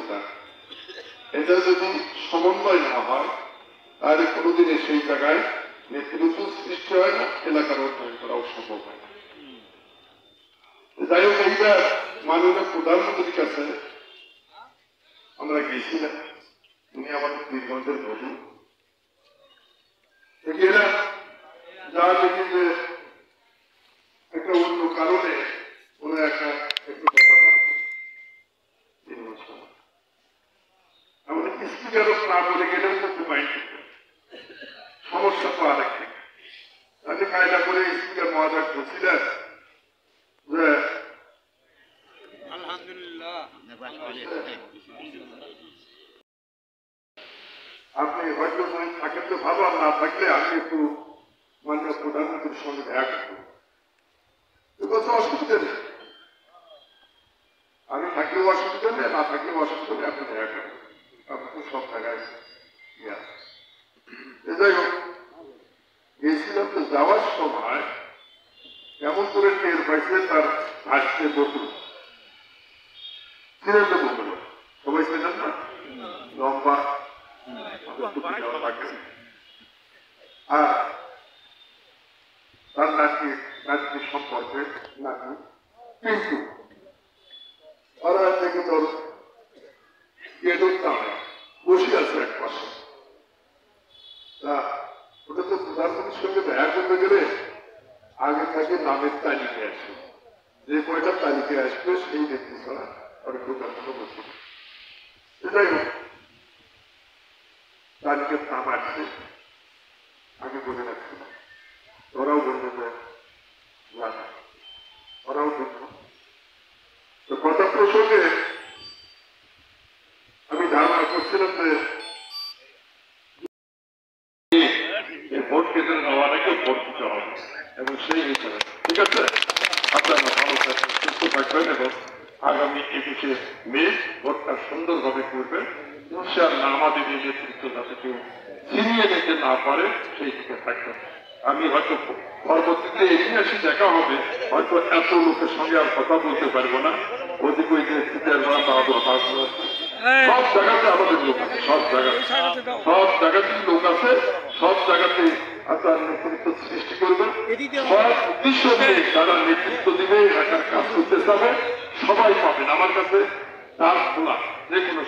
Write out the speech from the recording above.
সহযোগিতা, এটা যদি সমন্বয় না হয় তাহলে কোনোদিন সেই জায়গায় নেতৃত্ব সৃষ্টি হয় না, এলাকার উন্নয়ন করাও সম্ভব হয় না। যাই হোক, এইবার মাননীয় প্রধানমন্ত্রীর কাছে আমরা গেছিলাম, উনি আমাদের পীরগঞ্জের বধূ, এরা যা দেখি যে একটা অন্য কারণে ওরা একটু কথা বলতো, আমাদের স্পিকারও না বলে গেলেও কিন্তু মাইন্ড সমস্যা তো আরেক থেকে তাকে কায়দা করে স্পিকার মহাজক বলছিলেন যে আপনি হয়তো থাকেন তো ভালো, আর না থাকলে আমি একটু মাননীয় প্রধানমন্ত্রীর সঙ্গে দেখা করবো, অসুবিধা নেই, আমি থাকলেও অসুবিধা নেই, না থাকলেও অসুবিধা নেই, আপনি দেখা করবেন, আপনি তো সব জায়গায় যাই হোক গিয়েছিলাম। তো যাওয়ার সময় কেমন করে টের পাইছে তার আসছে বকুল, ছিলেন তো বকুল, সবাই ছিলেন না, লম্বা আর তার নাকি সম্পর্কে নাকি, কিন্তু ওরা থেকে তোর কেটুর দাঁড়া বসে আছে এক পাশে, তা ওটা তো প্রধানমন্ত্রীর সঙ্গে দেখা করতে গেলে আগে থেকে নামের তালিকা আসবে, যে কয়টা তালিকা আসবে সেই ব্যক্তি ছাড়া ওরা প্রধানমন্ত্রী বসে। এটাই হোক, তালিকার নাম আসছে, আগে বলে রাখছিলাম, ওরাও বলবে যে না, ওরাও বলব। তো কথা প্রসঙ্গে আমি ধারণা করছিলাম যে ভোট কেন্দ্রে নেওয়ার আগে ভোট দিতে হবে, এবং সেই হিসাবে ঠিক আছে আপনারা ভালো থাকবেন, সুস্থ থাকবেন, এবং আগামী 21শে মে ভোটটা সুন্দরভাবে করবেন। আমাদের এই নেতৃত্ব যাতে কেউ ছিনিয়ে নিতে না পারে সেই দিকে থাকবেন। আমি হয়তো পরবর্তীতে এখানে এসে দেখা হবে, হয়তো এত লোকের সঙ্গে আর কথা বলতে পারবো না, ওদিকে ওই যে সব জায়গাতে আমাদের লোক আছে, সব জায়গাতেই লোক আছে, সব জায়গাতেই আপনার নেতৃত্ব সৃষ্টি করবেন, সব উদ্দেশ্য নিয়ে যারা নেতৃত্ব দিবে এলাকার কাজ করতে চাবে সবাই পাবেন আমার কাছে, তার খোলা যে কোনো